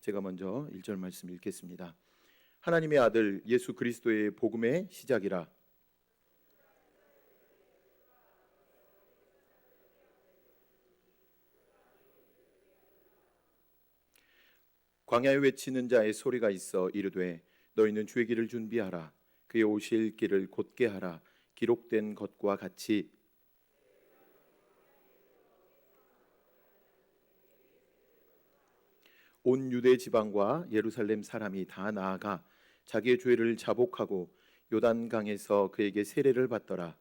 제가 먼저 1절 말씀 읽겠습니다. 하나님의 아들 예수 그리스도의 복음의 시작이라. 광야에 외치는 자의 소리가 있어 이르되 너희는 주의 길을 준비하라. 그의 오실 길을 곧게 하라. 기록된 것과 같이 온 유대 지방과 예루살렘 사람이 다 나아가 자기의 죄를 자복하고 요단강에서 그에게 세례를 받더라.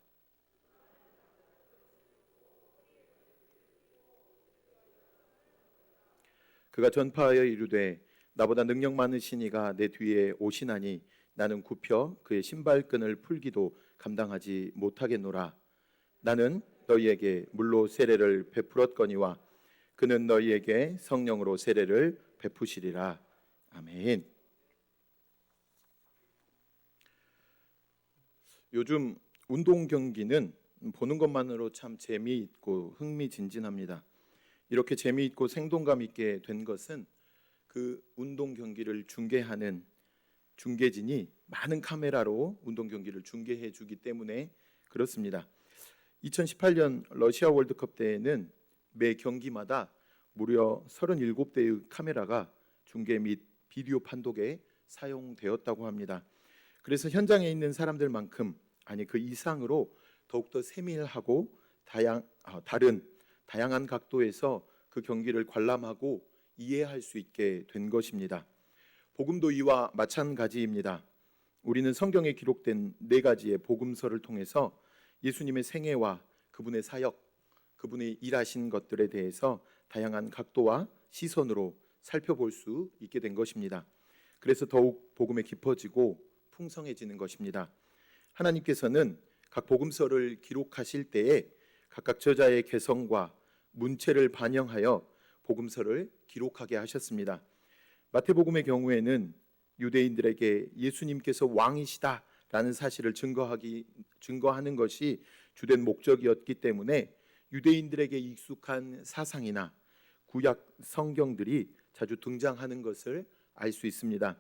그가 전파하여 이르되 나보다 능력 많으신 이가 내 뒤에 오시나니 나는 굽혀 그의 신발끈을 풀기도 감당하지 못하겠노라. 나는 너희에게 물로 세례를 베풀었거니와 그는 너희에게 성령으로 세례를 베푸시리라. 아멘. 요즘 운동 경기는 보는 것만으로 참 재미있고 흥미진진합니다. 이렇게 재미있고 생동감 있게 된 것은 그 운동 경기를 중계하는 중계진이 많은 카메라로 운동 경기를 중계해 주기 때문에 그렇습니다. 2018년 러시아 월드컵 때에는 매 경기마다 무려 37대의 카메라가 중계 및 비디오 판독에 사용되었다고 합니다. 그래서 현장에 있는 사람들만큼 아니 그 이상으로 더욱더 세밀하고 다양한 각도에서 그 경기를 관람하고 이해할 수 있게 된 것입니다. 복음도 이와 마찬가지입니다. 우리는 성경에 기록된 4가지의 복음서를 통해서 예수님의 생애와 그분의 사역, 그분이 일하신 것들에 대해서 다양한 각도와 시선으로 살펴볼 수 있게 된 것입니다. 그래서 더욱 복음에 깊어지고 풍성해지는 것입니다. 하나님께서는 각 복음서를 기록하실 때에 각각 저자의 개성과 문체를 반영하여 복음서를 기록하게 하셨습니다. 마태복음의 경우에는 유대인들에게 예수님께서 왕이시다라는 사실을 증거하는 것이 주된 목적이었기 때문에 유대인들에게 익숙한 사상이나 구약 성경들이 자주 등장하는 것을 알 수 있습니다.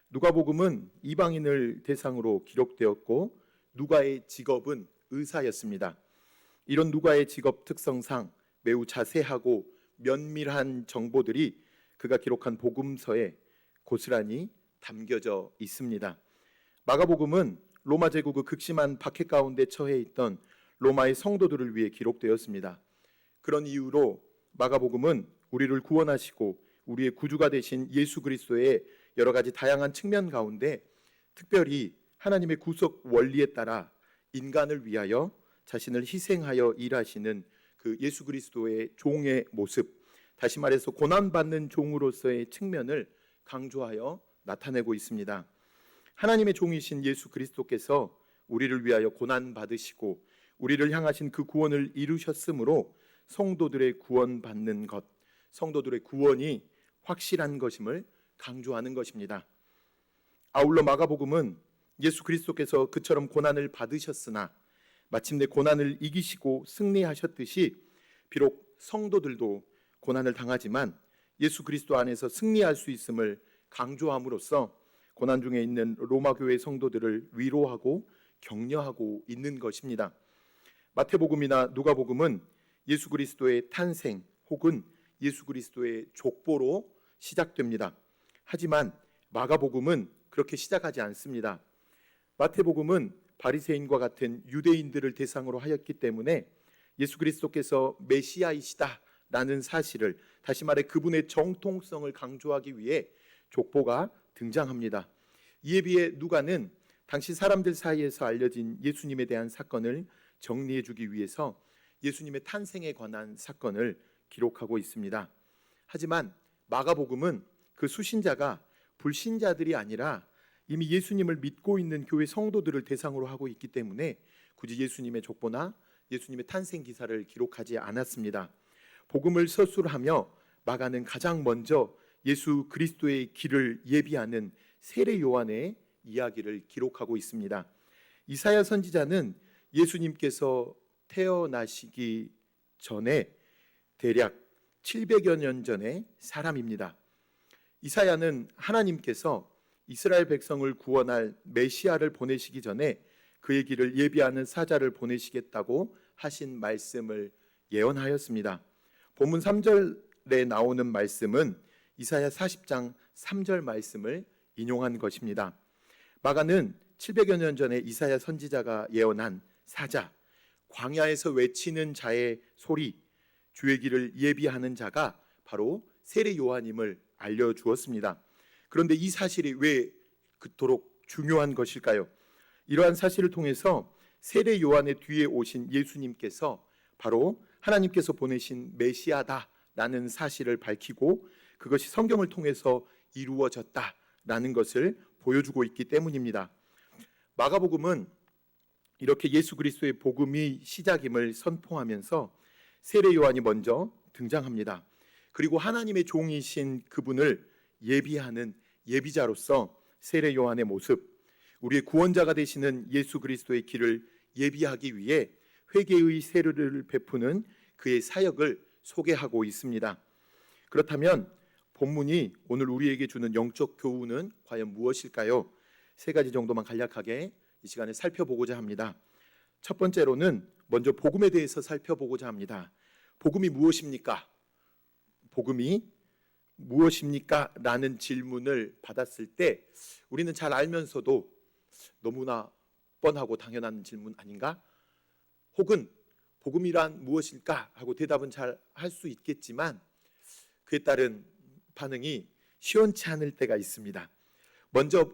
누가복음은 이방인을 대상으로 기록되었고 누가의 직업은 의사였습니다. 이런 누가의 직업 특성상 매우 자세하고 면밀한 정보들이 그가 기록한 복음서에 고스란히 담겨져 있습니다. 마가복음은 로마 제국의 극심한 박해 가운데 처해 있던 로마의 성도들을 위해 기록되었습니다. 그런 이유로 마가복음은 우리를 구원하시고 우리의 구주가 되신 예수 그리스도의 여러 가지 다양한 측면 가운데 특별히 하나님의 구속 원리에 따라 인간을 위하여 자신을 희생하여 일하시는 그 예수 그리스도의 종의 모습, 다시 말해서 고난받는 종으로서의 측면을 강조하여 나타내고 있습니다. 하나님의 종이신 예수 그리스도께서 우리를 위하여 고난받으시고 우리를 향하신 그 구원을 이루셨으므로 성도들의 구원받는 것, 성도들의 구원이 확실한 것임을 강조하는 것입니다. 아울러 마가복음은 예수 그리스도께서 그처럼 고난을 받으셨으나 마침내 고난을 이기시고 승리하셨듯이 비록 성도들도 고난을 당하지만 예수 그리스도 안에서 승리할 수 있음을 강조함으로써 고난 중에 있는 로마 교회 성도들을 위로하고 격려하고 있는 것입니다. 마태복음이나 누가복음은 예수 그리스도의 탄생 혹은 예수 그리스도의 족보로 시작됩니다. 하지만 마가복음은 그렇게 시작하지 않습니다. 마태복음은 바리새인과 같은 유대인들을 대상으로 하였기 때문에 예수 그리스도께서 메시아이시다라는 사실을, 다시 말해 그분의 정통성을 강조하기 위해 족보가 등장합니다. 이에 비해 누가는 당시 사람들 사이에서 알려진 예수님에 대한 사건을 정리해 주기 위해서 예수님의 탄생에 관한 사건을 기록하고 있습니다. 하지만 마가복음은 그 수신자가 불신자들이 아니라 이미 예수님을 믿고 있는 교회 성도들을 대상으로 하고 있기 때문에 굳이 예수님의 족보나 예수님의 탄생 기사를 기록하지 않았습니다. 복음을 서술하며 마가는 가장 먼저 예수 그리스도의 길을 예비하는 세례 요한의 이야기를 기록하고 있습니다. 이사야 선지자는 예수님께서 태어나시기 전에 대략 700여 년 전의 사람입니다. 이사야는 하나님께서 이스라엘 백성을 구원할 메시아를 보내시기 전에 그의 길을 예비하는 사자를 보내시겠다고 하신 말씀을 예언하였습니다. 본문 3절에 나오는 말씀은 이사야 40장 3절 말씀을 인용한 것입니다. 마가는 700여 년 전에 이사야 선지자가 예언한 사자, 광야에서 외치는 자의 소리, 주의 길을 예비하는 자가 바로 세례 요한임을 알려주었습니다. 그런데 이 사실이 왜 그토록 중요한 것일까요? 이러한 사실을 통해서 세례 요한의 뒤에 오신 예수님께서 바로 하나님께서 보내신 메시아다라는 사실을 밝히고 그것이 성경을 통해서 이루어졌다라는 것을 보여주고 있기 때문입니다. 마가복음은 이렇게 예수 그리스도의 복음이 시작임을 선포하면서 세례 요한이 먼저 등장합니다. 그리고 하나님의 종이신 그분을 예비하는 예비자로서 세례 요한의 모습, 우리의 구원자가 되시는 예수 그리스도의 길을 예비하기 위해 회개의 세례를 베푸는 그의 사역을 소개하고 있습니다. 그렇다면 본문이 오늘 우리에게 주는 영적 교훈은 과연 무엇일까요? 세 가지 정도만 간략하게 이 시간에 살펴보고자 합니다. 첫 번째로는 먼저 복음에 대해서 살펴보고자 합니다. 복음이 무엇입니까? 복음이 무엇입니까? 라는 질문을 받았을 때 우리는 잘 알면서도 너무나 뻔하고 당연한 질문 아닌가? 혹은 복음이란 무엇일까? 하고 대답은 잘 할 수 있겠지만 그에 따른 반응이 시원치 않을 때가 있습니다. 먼저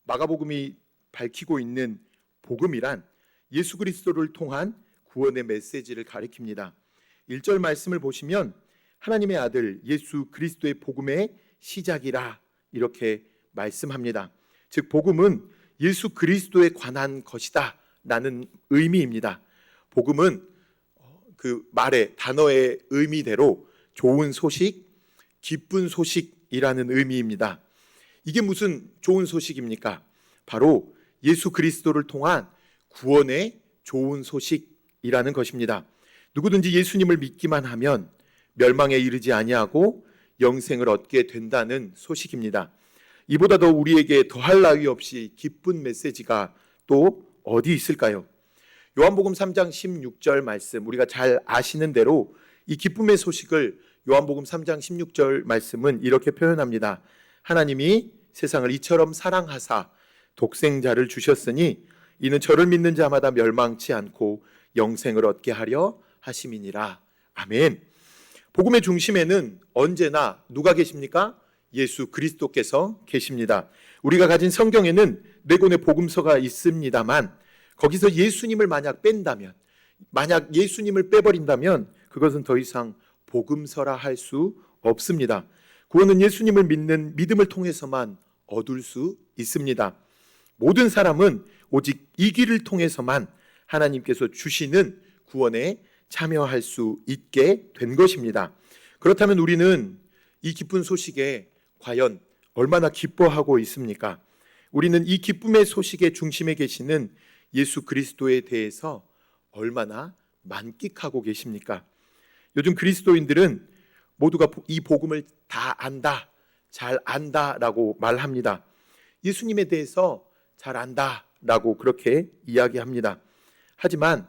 마가복음이 밝히고 있는 복음이란 예수 그리스도를 통한 구원의 메시지를 가리킵니다. 1절 말씀을 보시면 하나님의 아들 예수 그리스도의 복음의 시작이라 이렇게 말씀합니다. 즉 복음은 예수 그리스도에 관한 것이다 라는 의미입니다. 복음은 그 말의 단어의 의미대로 좋은 소식, 기쁜 소식이라는 의미입니다. 이게 무슨 좋은 소식입니까? 바로 예수 그리스도를 통한 구원의 좋은 소식이라는 것입니다. 누구든지 예수님을 믿기만 하면 멸망에 이르지 아니하고 영생을 얻게 된다는 소식입니다. 이보다 더 우리에게 더할 나위 없이 기쁜 메시지가 또 어디 있을까요? 요한복음 3장 16절 말씀, 우리가 잘 아시는 대로 이 기쁨의 소식을 요한복음 3장 16절 말씀은 이렇게 표현합니다. 하나님이 세상을 이처럼 사랑하사 독생자를 주셨으니 이는 저를 믿는 자마다 멸망치 않고 영생을 얻게 하려 하심이니라. 아멘. 복음의 중심에는 언제나 누가 계십니까? 예수 그리스도께서 계십니다. 우리가 가진 성경에는 4권의 복음서가 있습니다만 거기서 예수님을 만약 뺀다면, 만약 예수님을 빼버린다면 그것은 더 이상 복음서라 할 수 없습니다. 구원은 예수님을 믿는 믿음을 통해서만 얻을 수 있습니다. 모든 사람은 오직 이 길을 통해서만 하나님께서 주시는 구원에 참여할 수 있게 된 것입니다. 그렇다면 우리는 이 기쁜 소식에 과연 얼마나 기뻐하고 있습니까? 우리는 이 기쁨의 소식의 중심에 계시는 예수 그리스도에 대해서 얼마나 만끽하고 계십니까? 요즘 그리스도인들은 모두가 이 복음을 다 안다, 잘 안다라고 말합니다. 예수님에 대해서 잘 안다라고 그렇게 이야기합니다. 하지만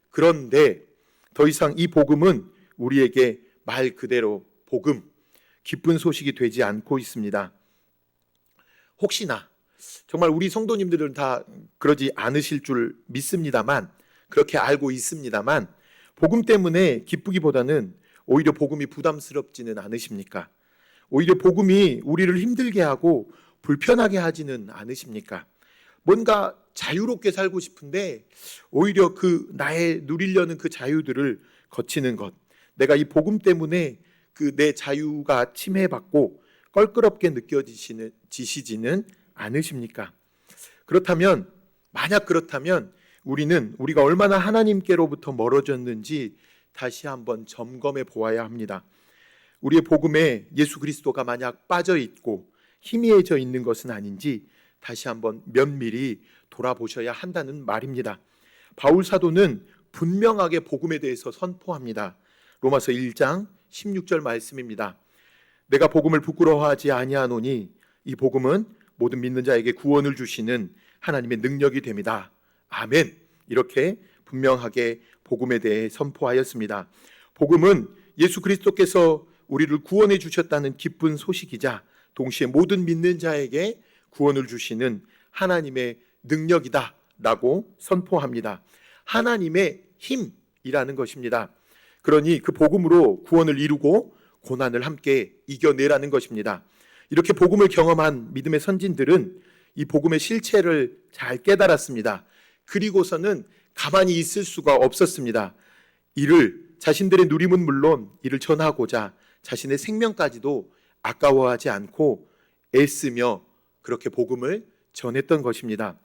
그런데 더 이상 이 복음은 우리에게 말 그대로 복음, 기쁜 소식이 되지 않고 있습니다. 혹시나 정말 우리 성도님들은 다 그러지 않으실 줄 믿습니다만, 그렇게 알고 있습니다만 복음 때문에 기쁘기보다는 오히려 복음이 부담스럽지는 않으십니까? 오히려 복음이 우리를 힘들게 하고 불편하게 하지는 않으십니까? 뭔가 자유롭게 살고 싶은데 오히려 그 나의 누리려는 그 자유들을 거치는 것, 내가 이 복음 때문에 그 내 자유가 침해받고 껄끄럽게 느껴지시지는 않으십니까? 그렇다면, 만약 그렇다면 우리가 얼마나 하나님께로부터 멀어졌는지 다시 한번 점검해 보아야 합니다. 우리의 복음에 예수 그리스도가 만약 빠져 있고 희미해져 있는 것은 아닌지 다시 한번 면밀히 돌아보셔야 한다는 말입니다. 바울 사도는 분명하게 복음에 대해서 선포합니다. 로마서 1장 16절 말씀입니다. 내가 복음을 부끄러워하지 아니하노니 이 복음은 모든 믿는 자에게 구원을 주시는 하나님의 능력이 됩니다. 아멘. 이렇게 분명하게 복음에 대해 선포하였습니다. 복음은 예수 그리스도께서 우리를 구원해 주셨다는 기쁜 소식이자 동시에 모든 믿는 자에게 구원을 주시는 하나님의 능력이다 라고 선포합니다. 하나님의 힘이라는 것입니다. 그러니 그 복음으로 구원을 이루고 고난을 함께 이겨내라는 것입니다. 이렇게 복음을 경험한 믿음의 선진들은 이 복음의 실체를 잘 깨달았습니다. 그리고서는 가만히 있을 수가 없었습니다. 이를 자신들의 누림은 물론 이를 전하고자 자신의 생명까지도 아까워하지 않고 애쓰며 그렇게 복음을 전했던 것입니다.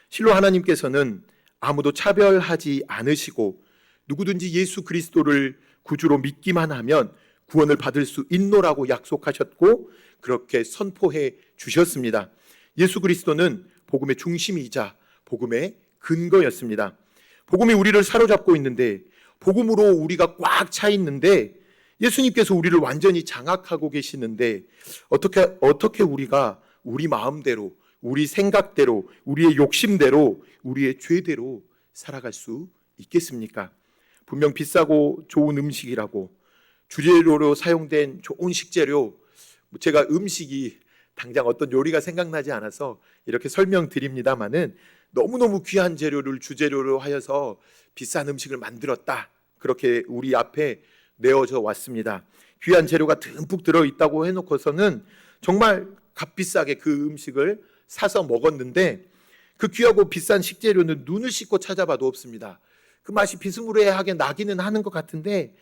실로 하나님께서는 아무도 차별하지 않으시고 누구든지 예수 그리스도를 구주로 믿기만 하면 구원을 받을 수 있노라고 약속하셨고 그렇게 선포해 주셨습니다. 예수 그리스도는 복음의 중심이자 복음의 근거였습니다. 복음이 우리를 사로잡고 있는데, 복음으로 우리가 꽉 차 있는데, 예수님께서 우리를 완전히 장악하고 계시는데 어떻게 우리가 우리 마음대로, 우리 생각대로, 우리의 욕심대로, 우리의 죄대로 살아갈 수 있겠습니까? 분명 비싸고 좋은 음식이라고, 주재료로 사용된 좋은 식재료, 제가 음식이 당장 어떤 요리가 생각나지 않아서 이렇게 설명드립니다마는 너무너무 귀한 재료를 주재료로 하여서 비싼 음식을 만들었다, 그렇게 우리 앞에 내어져 왔습니다. 귀한 재료가 듬뿍 들어있다고 해놓고서는 정말 값비싸게 그 음식을 사서 먹었는데 그 귀하고 비싼 식재료는 눈을 씻고 찾아봐도 없습니다. 그 맛이 비스무리하게 나기는 하는 것 같은데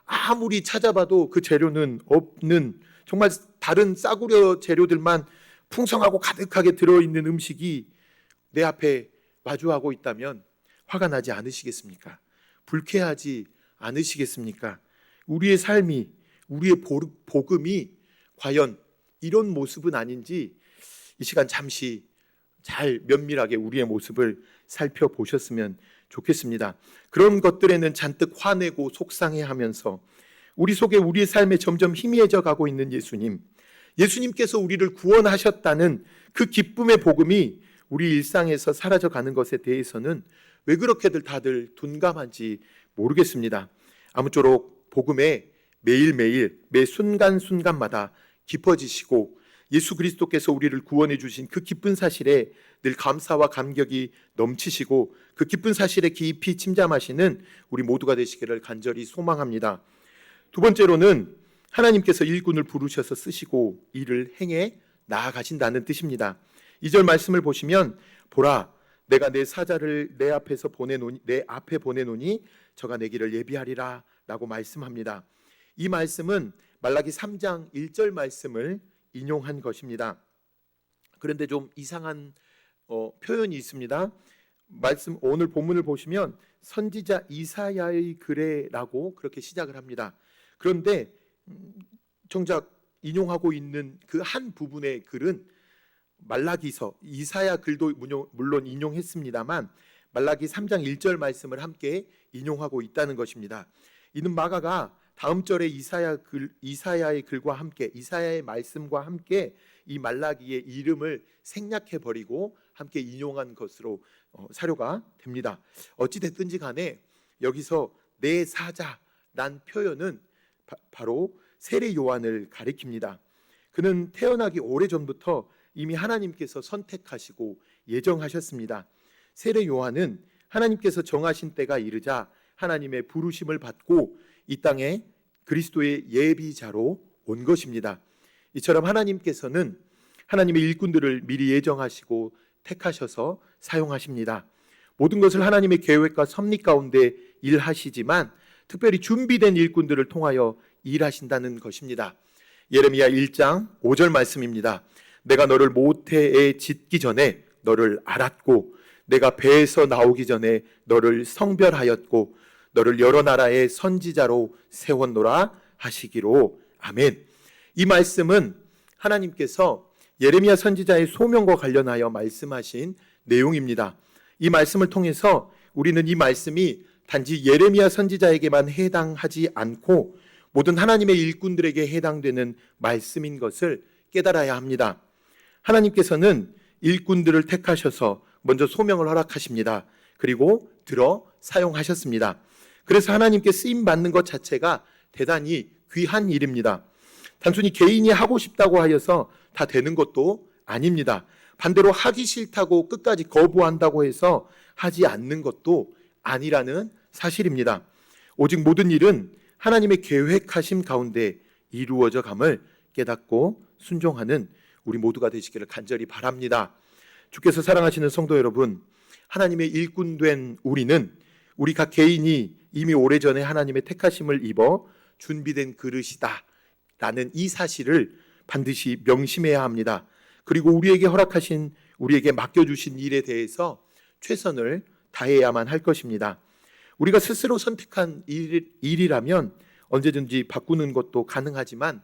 아무리 찾아봐도 그 재료는 없는, 정말 다른 싸구려 재료들만 풍성하고 가득하게 들어있는 음식이 내 앞에 마주하고 있다면 화가 나지 않으시겠습니까? 불쾌하지 않으시겠습니까? 우리의 삶이, 우리의 복음이 과연 이런 모습은 아닌지 이 시간 잠시 잘 면밀하게 우리의 모습을 살펴보셨으면 좋겠습니다. 그런 것들에는 잔뜩 화내고 속상해하면서 우리 속에, 우리의 삶에 점점 희미해져 가고 있는 예수님께서 우리를 구원하셨다는 그 기쁨의 복음이 우리 일상에서 사라져 가는 것에 대해서는 왜 그렇게들 다들 둔감한지 모르겠습니다. 아무쪼록 복음에 매일매일 매 순간순간마다 깊어지시고 예수 그리스도께서 우리를 구원해 주신 그 기쁜 사실에 늘 감사와 감격이 넘치시고 그 기쁜 사실에 깊이 침잠하시는 우리 모두가 되시기를 간절히 소망합니다. 두 번째로는 하나님께서 일꾼을 부르셔서 쓰시고 일을 행해 나아가신다는 뜻입니다. 2절 말씀을 보시면 보라, 내가 내 사자를 내 앞에 보내노니 저가 내 길을 예비하리라 라고 말씀합니다. 이 말씀은 말라기 3장 1절 말씀을 인용한 것입니다. 그런데 좀 이상한 표현이 있습니다. 오늘 본문을 보시면 선지자 이사야의 글에라고 그렇게 시작을 합니다. 그런데 정작 인용하고 있는 그 한 부분의 글은 말라기서, 이사야 글도 물론 인용했습니다만 말라기 3장 1절 말씀을 함께 인용하고 있다는 것입니다. 이는 마가가 다음 절에 이사야의 글과 함께, 이사야의 말씀과 함께 이 말라기의 이름을 생략해버리고 함께 인용한 것으로 사료가 됩니다. 어찌됐든지 간에 여기서 내 사자란 표현은 바로 세례 요한을 가리킵니다. 그는 태어나기 오래전부터 이미 하나님께서 선택하시고 예정하셨습니다. 세례 요한은 하나님께서 정하신 때가 이르자 하나님의 부르심을 받고 이 땅에 그리스도의 예비자로 온 것입니다. 이처럼 하나님께서는 하나님의 일꾼들을 미리 예정하시고 택하셔서 사용하십니다. 모든 것을 하나님의 계획과 섭리 가운데 일하시지만 특별히 준비된 일꾼들을 통하여 일하신다는 것입니다. 예레미야 1장 5절 말씀입니다. 내가 너를 모태에 짓기 전에 너를 알았고 내가 배에서 나오기 전에 너를 성별하였고 너를 여러 나라의 선지자로 세웠노라 하시기로. 아멘. 이 말씀은 하나님께서 예레미야 선지자의 소명과 관련하여 말씀하신 내용입니다. 이 말씀을 통해서 우리는 이 말씀이 단지 예레미야 선지자에게만 해당하지 않고 모든 하나님의 일꾼들에게 해당되는 말씀인 것을 깨달아야 합니다. 하나님께서는 일꾼들을 택하셔서 먼저 소명을 허락하십니다. 그리고 들어 사용하셨습니다. 그래서 하나님께 쓰임 받는 것 자체가 대단히 귀한 일입니다. 단순히 개인이 하고 싶다고 하여서 다 되는 것도 아닙니다. 반대로 하기 싫다고 끝까지 거부한다고 해서 하지 않는 것도 아니라는 사실입니다. 오직 모든 일은 하나님의 계획하심 가운데 이루어져 감을 깨닫고 순종하는 우리 모두가 되시기를 간절히 바랍니다. 주께서 사랑하시는 성도 여러분, 하나님의 일꾼된 우리 각 개인이 이미 오래전에 하나님의 택하심을 입어 준비된 그릇이다 라는 이 사실을 반드시 명심해야 합니다. 그리고 우리에게 맡겨주신 일에 대해서 최선을 다해야만 할 것입니다. 우리가 스스로 선택한 일이라면 언제든지 바꾸는 것도 가능하지만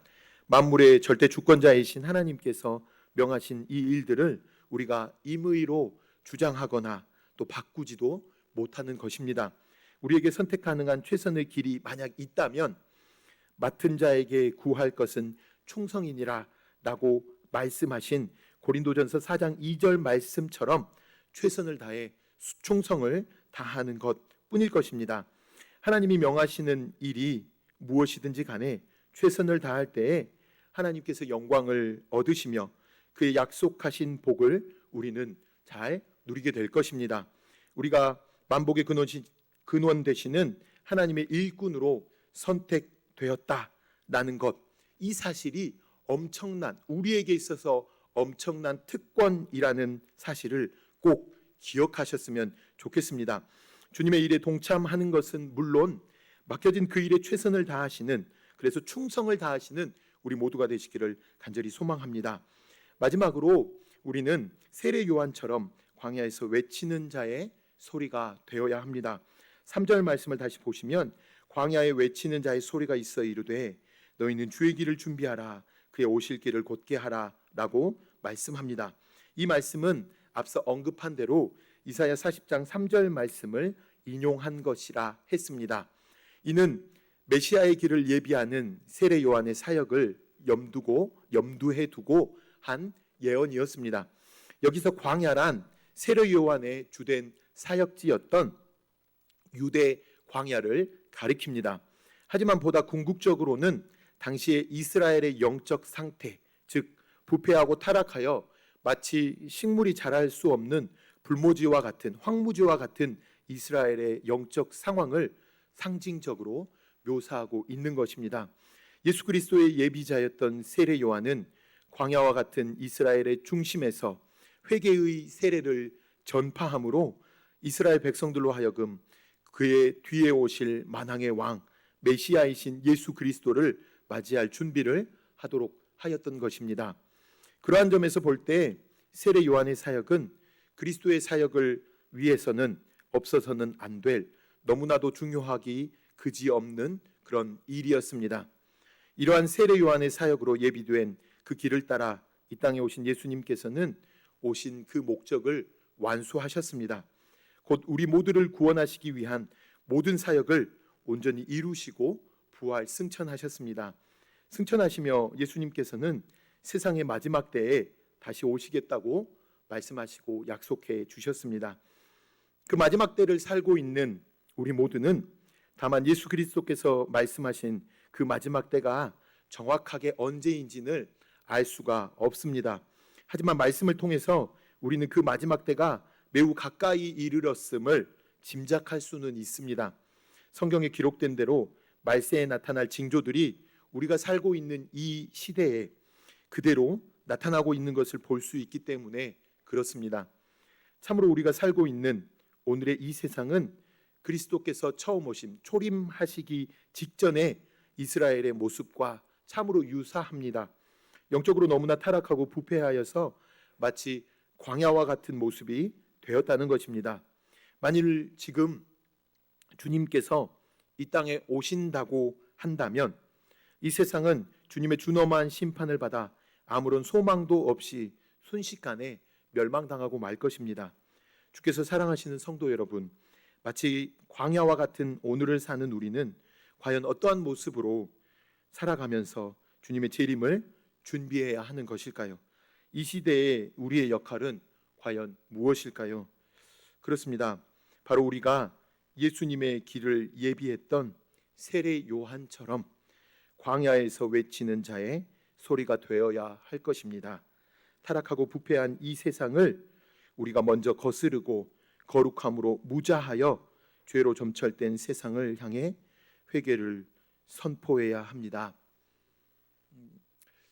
만물의 절대 주권자이신 하나님께서 명하신 이 일들을 우리가 임의로 주장하거나 또 바꾸지도 못하는 것입니다. 우리에게 선택 가능한 최선의 길이 만약 있다면 맡은 자에게 구할 것은 충성이니라 라고 말씀하신 고린도전서 4장 2절 말씀처럼 최선을 다해 충성을 다하는 것뿐일 것입니다. 하나님이 명하시는 일이 무엇이든지 간에 최선을 다할 때에 하나님께서 영광을 얻으시며 그의 약속하신 복을 우리는 잘 누리게 될 것입니다. 우리가 만복의 근원 되시는 하나님의 일꾼으로 선택되었다라는 것, 이 사실이 우리에게 있어서 엄청난 특권이라는 사실을 꼭 기억하셨으면 좋겠습니다. 주님의 일에 동참하는 것은 물론 맡겨진 그 일에 최선을 다하시는, 그래서 충성을 다하시는 우리 모두가 되시기를 간절히 소망합니다. 마지막으로 우리는 세례 요한처럼 광야에서 외치는 자의 소리가 되어야 합니다. 3절 말씀을 다시 보시면 광야에 외치는 자의 소리가 있어 이르되 너희는 주의 길을 준비하라 그의 오실 길을 곧게 하라 라고 말씀합니다. 이 말씀은 앞서 언급한 대로 이사야 40장 3절 말씀을 인용한 것이라 했습니다. 이는 메시아의 길을 예비하는 세례 요한의 사역을 염두해 두고 한 예언이었습니다. 여기서 광야란 세례 요한의 주된 사역지였던 유대 광야를 가리킵니다. 하지만 보다 궁극적으로는 당시의 이스라엘의 영적 상태, 즉 부패하고 타락하여 마치 식물이 자랄 수 없는 불모지와 같은 황무지와 같은 이스라엘의 영적 상황을 상징적으로 묘사하고 있는 것입니다. 예수 그리스도의 예비자였던 세례 요한은 광야와 같은 이스라엘의 중심에서 회개의 세례를 전파함으로 이스라엘 백성들로 하여금 그의 뒤에 오실 만왕의 왕 메시아이신 예수 그리스도를 맞이할 준비를 하도록 하였던 것입니다. 그러한 점에서 볼 때 세례 요한의 사역은 그리스도의 사역을 위해서는 없어서는 안 될 너무나도 중요하기 그지없는 그런 일이었습니다. 이러한 세례 요한의 사역으로 예비된 그 길을 따라 이 땅에 오신 예수님께서는 오신 그 목적을 완수하셨습니다. 곧 우리 모두를 구원하시기 위한 모든 사역을 온전히 이루시고 부활 승천하셨습니다. 승천하시며 예수님께서는 세상의 마지막 때에 다시 오시겠다고 말씀하시고 약속해 주셨습니다. 그 마지막 때를 살고 있는 우리 모두는 다만 예수 그리스도께서 말씀하신 그 마지막 때가 정확하게 언제인지는 알 수가 없습니다. 하지만 말씀을 통해서 우리는 그 마지막 때가 매우 가까이 이르렀음을 짐작할 수는 있습니다. 성경에 기록된 대로 말세에 나타날 징조들이 우리가 살고 있는 이 시대에 그대로 나타나고 있는 것을 볼 수 있기 때문에 그렇습니다. 참으로 우리가 살고 있는 오늘의 이 세상은 그리스도께서 처음 오심 초림하시기 직전에 이스라엘의 모습과 참으로 유사합니다. 영적으로 너무나 타락하고 부패하여서 마치 광야와 같은 모습이 되었다는 것입니다. 만일 지금 주님께서 이 땅에 오신다고 한다면 이 세상은 주님의 준엄한 심판을 받아 아무런 소망도 없이 순식간에 멸망당하고 말 것입니다. 주께서 사랑하시는 성도 여러분, 마치 광야와 같은 오늘을 사는 우리는 과연 어떠한 모습으로 살아가면서 주님의 재림을 준비해야 하는 것일까요? 이 시대에 우리의 역할은 과연 무엇일까요? 그렇습니다. 바로 우리가 예수님의 길을 예비했던 세례 요한처럼 광야에서 외치는 자의 소리가 되어야 할 것입니다. 타락하고 부패한 이 세상을 우리가 먼저 거스르고 거룩함으로 무자하여 죄로 점철된 세상을 향해 회개를 선포해야 합니다.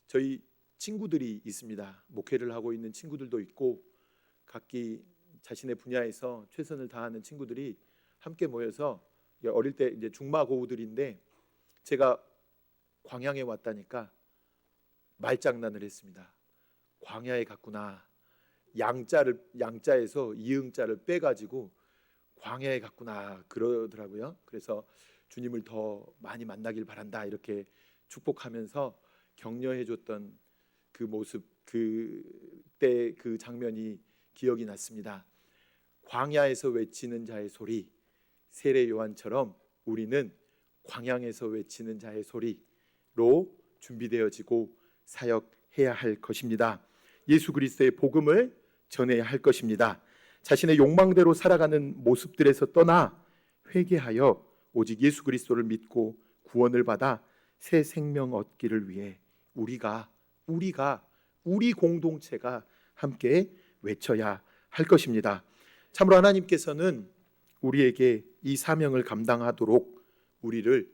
저희 친구들이 있습니다. 목회를 하고 있는 친구들도 있고 각기 자신의 분야에서 최선을 다하는 친구들이 함께 모여서 어릴 때 이제 중마고우들인데 제가 광양에 왔다니까 말장난을 했습니다. 광야에 갔구나. 양자에서 이응자를 빼가지고 광야에 갔구나 그러더라고요. 그래서 주님을 더 많이 만나길 바란다 이렇게 축복하면서 격려해줬던 그 모습, 그때 그 장면이 기억이 났습니다. 광야에서 외치는 자의 소리, 세례 요한처럼 우리는 광야에서 외치는 자의 소리로 준비되어지고 사역해야 할 것입니다. 예수 그리스도의 복음을 전해야 할 것입니다. 자신의 욕망대로 살아가는 모습들에서 떠나 회개하여 오직 예수 그리스도를 믿고 구원을 받아 새 생명 얻기를 위해 우리 공동체가 함께 외쳐야 할 것입니다. 참으로 하나님께서는 우리에게 이 사명을 감당하도록 우리를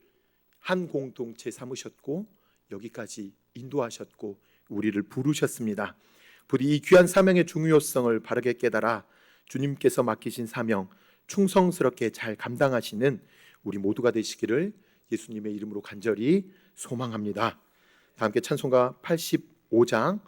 한 공동체 삼으셨고 여기까지 인도하셨고 우리를 부르셨습니다. 부디 이 귀한 사명의 중요성을 바르게 깨달아 주님께서 맡기신 사명 충성스럽게 잘 감당하시는 우리 모두가 되시기를 예수님의 이름으로 간절히 소망합니다. 다 함께 찬송가 85장